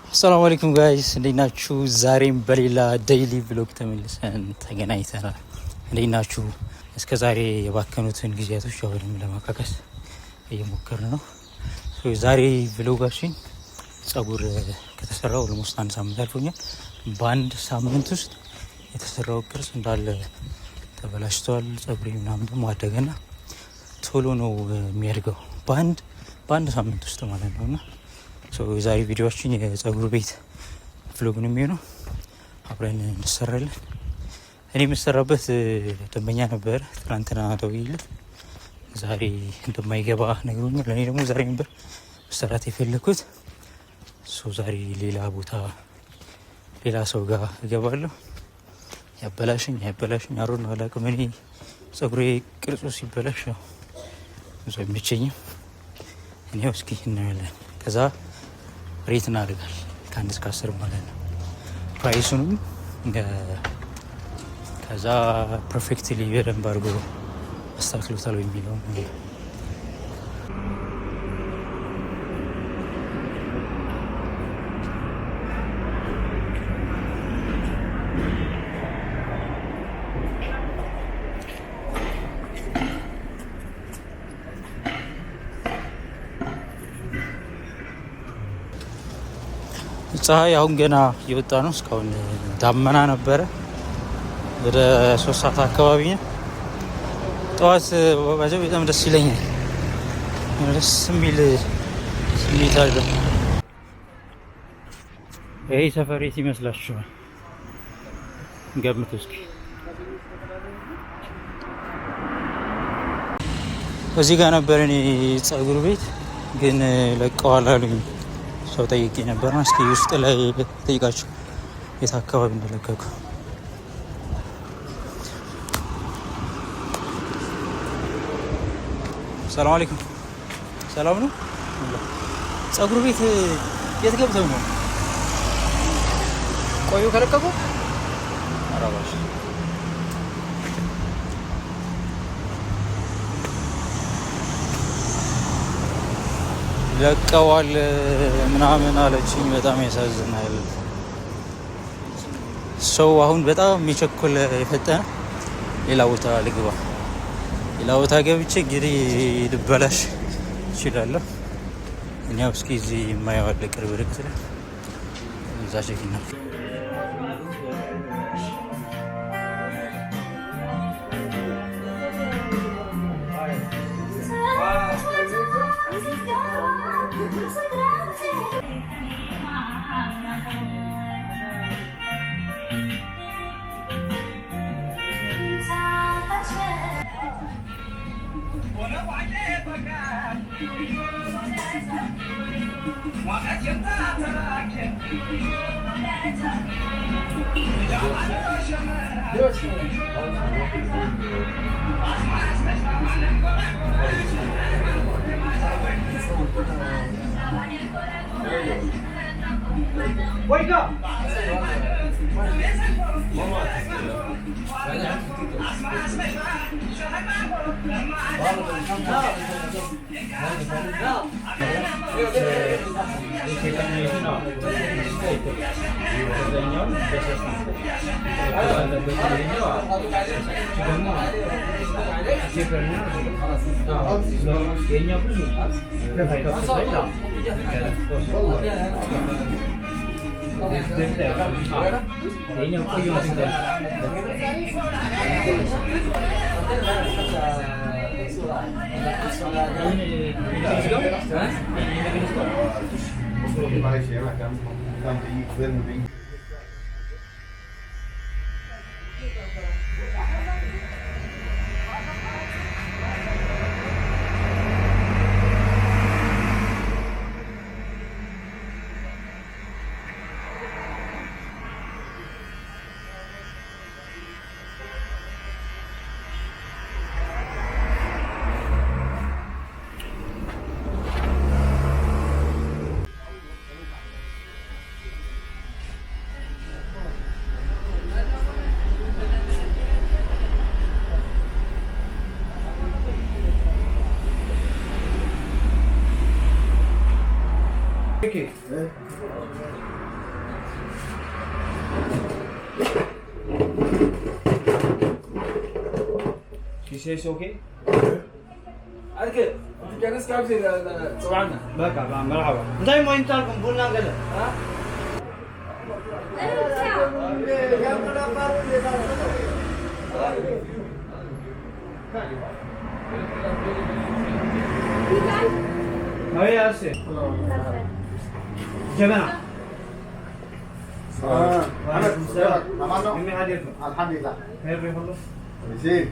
አሰላሙ አለይኩም ጋይስ እንዴት ናችሁ? ዛሬም በሌላ ዴይሊ ብሎግ ተመልሰን ተገናኝተናል። እንዴት ናችሁ? እስከ ዛሬ የባከኑትን ጊዜያቶች አሁንም ለማካከስ እየሞከርን ነው። ዛሬ ብሎጋችን ጸጉር ከተሰራው ኦልሞስት አንድ ሳምንት አልፎኛል። በአንድ ሳምንት ውስጥ የተሰራው ቅርጽ እንዳለ ተበላሽተዋል። ጸጉሬ ምናምን ደግሞ አደገና ቶሎ ነው የሚያድገው በአንድ ሳምንት ውስጥ ማለት ነው። እና የዛሬ ቪዲዮችን የጸጉር ቤት ቭሎግ ነው የሚሆነው። አብረን እንሰራለን። እኔ የምሰራበት ደንበኛ ነበር ትናንትና ደውዬለት ዛሬ እንደማይገባ ነግሮኛል። ለእኔ ደግሞ ዛሬ ነበር መሰራት የፈለኩት። ዛሬ ሌላ ሰው ጋር እገባለሁ። ያበላሽኝ አሮን አላውቅም። እኔ ጸጉሬ ቅርጹ ሲበላሽ ነው ብዙ አይመቸኝም። እኔ እስኪ እናያለን። ከዛ ሬት እናደርጋል ከ1 እስከ 10 ማለት ነው ፕራይሱንም። ከዛ ፐርፌክትሊ በደንብ አድርጎ አስተካክሎታል የሚለው ፀሐይ አሁን ገና እየወጣ ነው። እስካሁን ዳመና ነበረ። ወደ 3 ሰዓት አካባቢ ነው። ጠዋት በጣም ደስ ይለኛል። ደስ የሚል ስሜት አለው። ይሄ ሰፈር የት ይመስላችኋል? ገምቱ እስኪ። እዚህ ጋር ነበር እኔ ጸጉር ቤት ግን ለቀዋል አሉኝ። ሰው ጠይቄ ነበር። እስኪ ውስጥ ላይ ጠይቃችሁ የት አካባቢ እንደለቀቁ። ሰላም አለይኩም። ሰላም ነው። ጸጉር ቤት የት ገብተው ነው? ቆዩ ከለቀቁ አራባሽ ለቀዋል ምናምን አለችኝ። በጣም ያሳዝናል። ሰው አሁን በጣም የሚቸኩል የፈጠነ ሌላ ቦታ ልግባ፣ ሌላ ቦታ ገብቼ እንግዲህ ልበላሽ እችላለሁ። እኛው እስኪ እዚህ የማየው አለ ቅርብ ርቀት ላይ እዛ ሸኪና Wake up! كيسيس اوكي؟ اركب جالس كافي طبعا بقى مرحبا دايما انت لكم بونا كذا ها هاي يا سي جماعه وعليكم السلام مين حديثكم الحمد لله خير بيخلص زين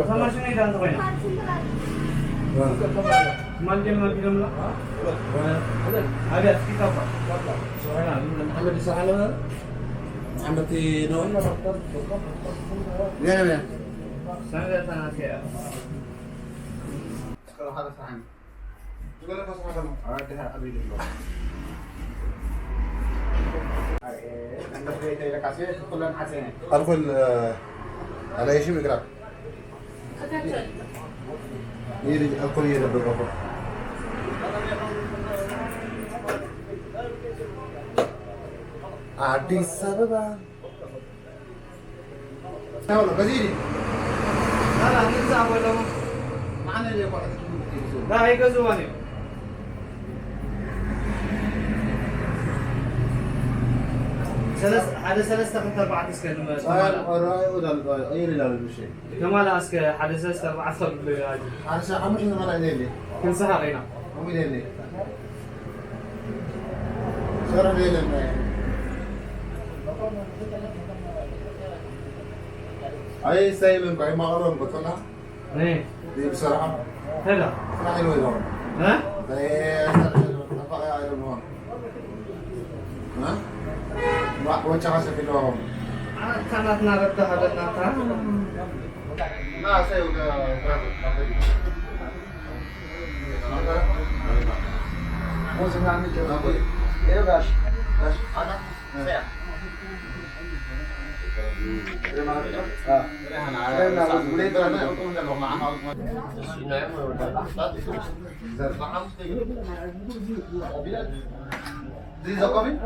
sama sini dan tuh ya. Manjil lah. Ada kita apa? Ada di sana. Ada di non. Ya ya. Sana datang aja. Kalau harus sana. Juga lepas sama. Ada habis dulu. Anda boleh kasih tulan hasilnya. Alkul ada isu mikro. Ini aku ni ada berapa? Addis Ababa. Tahu Gaziri? Mana ni siapa itu? Mana dia buat? Dah ikut semua ni. هذا ثلاثة من أربعة أسكال الرأي وده أي رجال بالشيء كمان أسكال هذا ثلاثة أربعة أسكال هذا شيء عمش إنه ما لي كن سهر هنا عمي لي سهر لي لما أي سيل بعي ما أروم بطلع إيه دي بصراحة هلا ما حلو يدور ها ده نفق يا أيرون ها وجه عسى في اليوم كانت نردها لنا ما سيقول مو سمعني كذا ايه باش انا سيا This is a coming?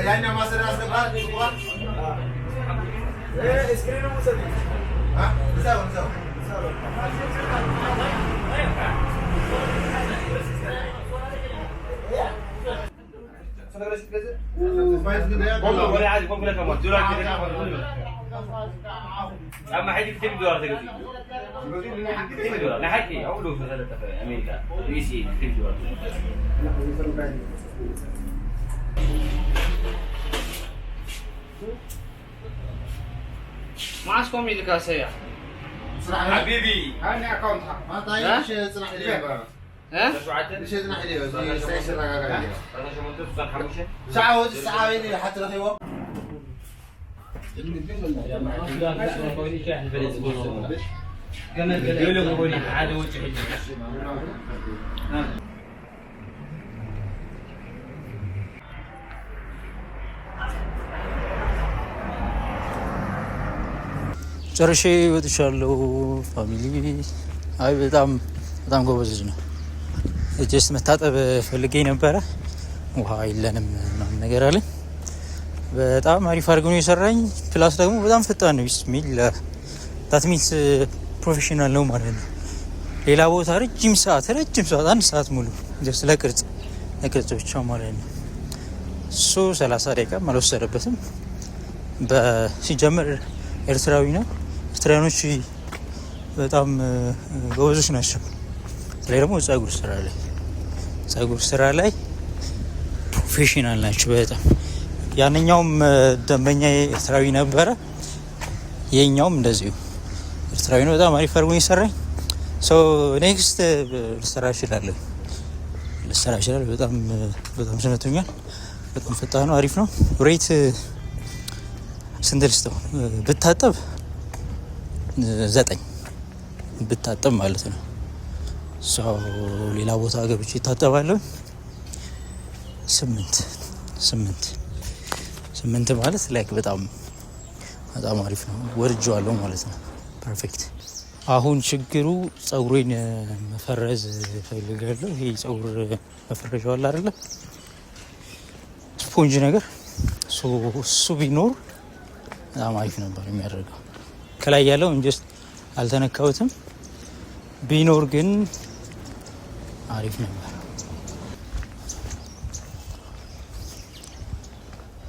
Yang masih rasa berat, kuat. Screen mau sedih. Hah? Bisa. boleh عادي boleh kamu jual kita اما حد يكتب دولار تقدر يكتب دولار نحكي اقول له مثلا في امريكا بيسي يكتب دولار معكم يدك سياح حبيبي هاني اكونت ما طايش صلاح لي ها؟ ليش يدنا حليو زي ستيشن راجع كده. أنا شو منتظر صار حمشة؟ ساعة وساعة وين حتى لا هو. كمان يقولوا بقولي عاد وجه حلو. ጨርሼ ወጥቻለሁ ፋሚሊ። አይ በጣም ጎበዝ ነው። ጀስት መታጠብ ፈልጌ ነበረ፣ ውሃ የለንም ምናምን ነገር አለኝ። በጣም አሪፍ አድርጎ ነው የሰራኝ። ፕላስ ደግሞ በጣም ፈጣን ነው ቢስሚል ዳት ሚንስ ፕሮፌሽናል ነው ማለት ነው። ሌላ ቦታ ረጅም ሰዓት 1 ሰዓት ሙሉ ጀስት ለቅርጽ ብቻ ማለት ነው። እሱ 30 ደቂቃ አልወሰደበትም። ሲጀምር ኤርትራዊ ነው። ኤርትራኖች በጣም ጎበዞች ናቸው። ስለዚህ ደግሞ ጸጉር ስራ ላይ ፕሮፌሽናል ናቸው በጣም። ያንኛውም ደንበኛ ኤርትራዊ ነበረ፣ የኛውም እንደዚሁ ኤርትራዊ ነው። በጣም አሪፍ አድርጎ ይሰራኝ። ኔክስት ልሰራ እችላለሁ። በጣም ስመቶኛል። በጣም ፈጣን ነው፣ አሪፍ ነው። ሬት ስንት ልስጠው ብታጠብ 9 ብታጠብ ማለት ነው። ሰው ሌላ ቦታ ገብቼ ይታጠባለሁ 8 ማለት ላይክ በጣም አሪፍ ነው። ወድጄዋለሁ ማለት ነው። ፐርፌክት። አሁን ችግሩ ጸጉሬን መፈረዝ ፈልጋለሁ። ይሄ ጸጉር መፈረዣው አለ አይደለ? ስፖንጅ ነገር እሱ ቢኖር በጣም አሪፍ ነበር የሚያደርገው። ከላይ ያለው እንጀስት አልተነካሁትም። ቢኖር ግን አሪፍ ነበር።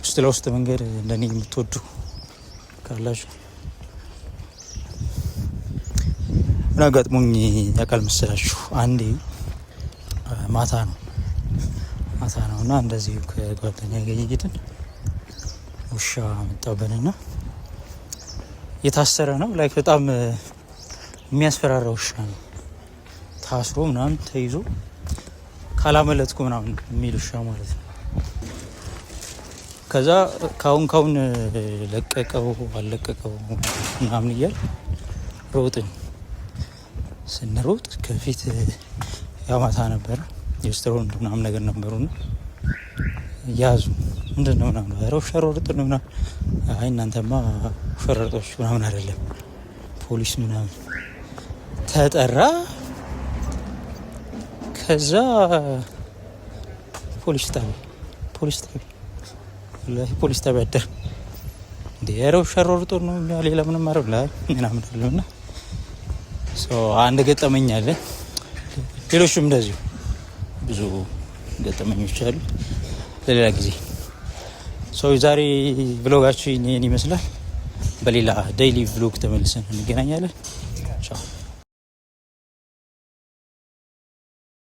ውስጥ ለውስጥ መንገድ እንደኔ የምትወዱ ካላችሁ ምን አጋጥሞኝ ያውቃል መሰላችሁ? አንዴ ማታ ነው እና እንደዚሁ ከጓደኛ ጋር እየሄድን ውሻ መጣብንና የታሰረ ነው። ላይክ በጣም የሚያስፈራራ ውሻ ነው። ታስሮ ምናምን ተይዞ ካላመለጥኩ ምናምን የሚል ውሻ ማለት ነው። ከዛ ካሁን ለቀቀው አልለቀቀው ምናምን እያል ሮጥን። ስንሮጥ ከፊት ያማታ ነበረ የስትሮን ምናምን ነገር ነበሩና ያዙ። ምንድነው ምናምን ሸሮርጥ ነው ምናምን። አይ እናንተማ ሸረርጦች ምናምን አይደለም ፖሊስ ምናምን ተጠራ። ከዛ ፖሊስ ጣቢያ አደር እንደ ያረው ሸሮርጦ ነው ሌላ ምንም አረብ ላይ ምናምን አይደለምና አንድ ገጠመኝ አለ። ሌሎችም እንደዚሁ ብዙ ገጠመኞች አሉ። ለሌላ ጊዜ ዛሬ ብሎጋችን ይህን ይመስላል። በሌላ ዴይሊ ብሎግ ተመልሰን እንገናኛለን። ቻው።